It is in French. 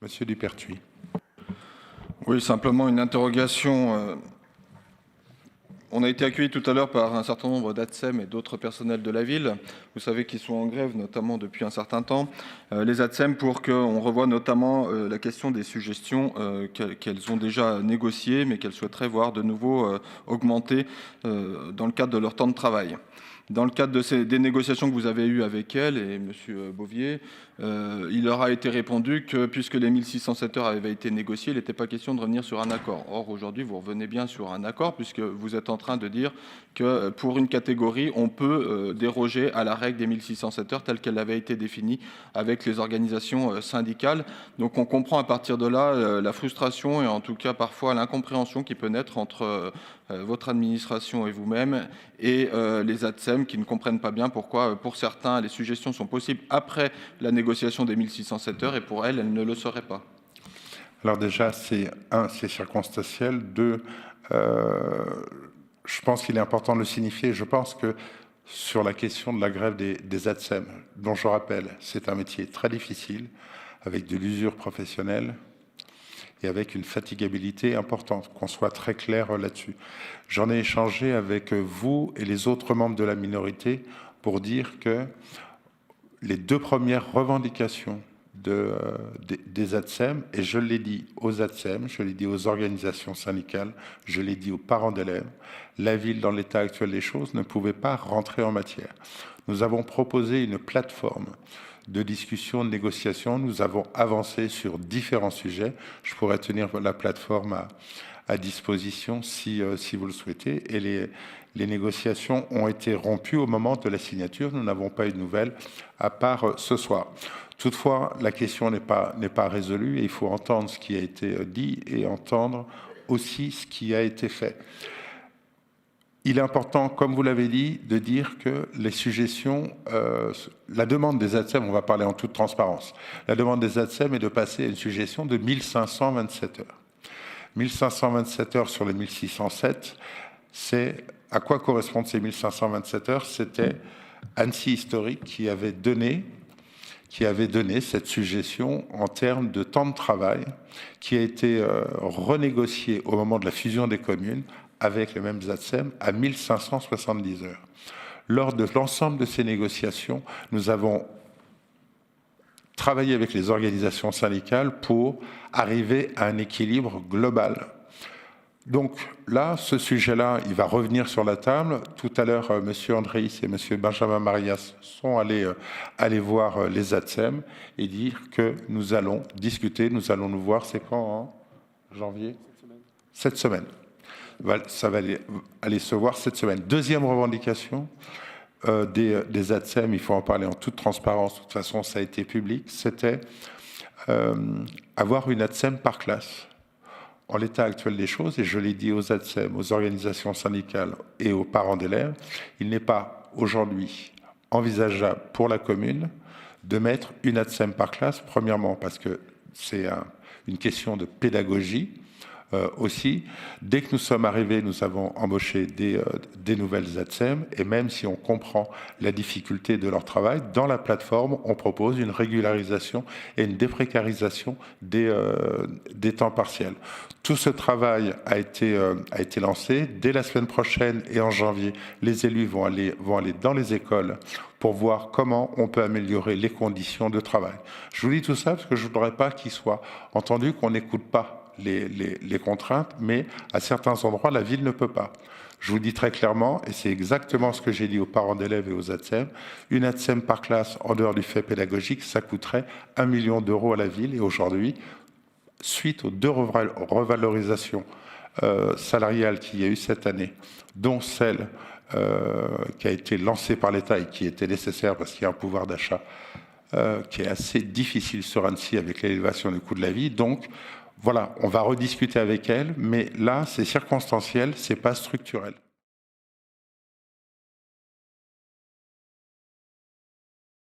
Monsieur Dupertuis. Oui, simplement une interrogation. On a été accueillis tout à l'heure par un certain nombre d'ATSEM et d'autres personnels de la ville. Vous savez qu'ils sont en grève, notamment depuis un certain temps. Les ATSEM pour qu'on revoie notamment la question des suggestions qu'elles ont déjà négociées, mais qu'elles souhaiteraient voir de nouveau augmenter dans le cadre de leur temps de travail. Dans le cadre des négociations que vous avez eues avec elles et M. Bouvier, il leur a été répondu que puisque les 1607 heures avaient été négociées, il n'était pas question de revenir sur un accord. Or, aujourd'hui, vous revenez bien sur un accord puisque vous êtes en train de dire que pour une catégorie, on peut déroger à la règle des 1607 heures telle qu'elle avait été définie avec les organisations syndicales. Donc, on comprend à partir de là la frustration et en tout cas parfois l'incompréhension qui peut naître entre votre administration et vous-même et les ATSEM qui ne comprennent pas bien pourquoi, pour certains, les suggestions sont possibles après la négociation des 1607 heures et pour elles, elles ne le seraient pas. Alors déjà, c'est circonstanciel. Deux, je pense qu'il est important de le signifier. Je pense que sur la question de la grève des ATSEM, dont je rappelle, c'est un métier très difficile, avec de l'usure professionnelle et avec une fatigabilité importante, qu'on soit très clair là-dessus. J'en ai échangé avec vous et les autres membres de la minorité pour dire que les deux premières revendications des ATSEM, et je l'ai dit aux ATSEM, je l'ai dit aux organisations syndicales, je l'ai dit aux parents d'élèves, la ville, dans l'état actuel des choses, ne pouvait pas rentrer en matière. Nous avons proposé une plateforme de discussion, de négociation. Nous avons avancé sur différents sujets. Je pourrais tenir la plateforme à disposition si vous le souhaitez. Et les négociations ont été rompues au moment de la signature. Nous n'avons pas eu de nouvelles à part ce soir. Toutefois, la question n'est pas résolue et il faut entendre ce qui a été dit et entendre aussi ce qui a été fait. Il est important, comme vous l'avez dit, de dire que les suggestions, la demande des ATSEM, on va parler en toute transparence, la demande des ATSEM est de passer à une suggestion de 1527 heures. 1527 heures sur les 1607, c'est à quoi correspondent ces 1527 heures? C'était Annecy Historique qui avait donné cette suggestion en termes de temps de travail qui a été renégocié au moment de la fusion des communes avec les mêmes ATSEM à 1570 heures. Lors de l'ensemble de ces négociations, nous avons travaillé avec les organisations syndicales pour arriver à un équilibre global. Donc là, ce sujet-là, il va revenir sur la table. Tout à l'heure, M. Andréis et M. Benjamin Marias sont allés voir les ATSEM et dire que nous allons discuter, nous allons nous voir, c'est quand, en janvier? Cette semaine. Ça va aller se voir cette semaine. Deuxième revendication des ATSEM, il faut en parler en toute transparence, de toute façon ça a été public, c'était avoir une ATSEM par classe. En l'état actuel des choses, et je l'ai dit aux ATSEM, aux organisations syndicales et aux parents d'élèves, il n'est pas aujourd'hui envisageable pour la commune de mettre une ATSEM par classe, premièrement parce que c'est une question de pédagogie. Aussi, dès que nous sommes arrivés, nous avons embauché des nouvelles ATSEM et même si on comprend la difficulté de leur travail, dans la plateforme, on propose une régularisation et une déprécarisation des temps partiels. Tout ce travail a été lancé. Dès la semaine prochaine et en janvier, les élus vont aller dans les écoles pour voir comment on peut améliorer les conditions de travail. Je vous dis tout ça parce que je ne voudrais pas qu'il soit entendu qu'on n'écoute pas les contraintes, mais à certains endroits, la ville ne peut pas. Je vous dis très clairement, et c'est exactement ce que j'ai dit aux parents d'élèves et aux ATSEM, une ATSEM par classe, en dehors du fait pédagogique, ça coûterait 1 million d'euros à la ville. Et aujourd'hui, suite aux deux revalorisations salariales qu'il y a eu cette année, dont celle qui a été lancée par l'État et qui était nécessaire parce qu'il y a un pouvoir d'achat qui est assez difficile sur Annecy avec l'élévation du coût de la vie. Donc, voilà, on va rediscuter avec elle, mais là, c'est circonstanciel, c'est pas structurel.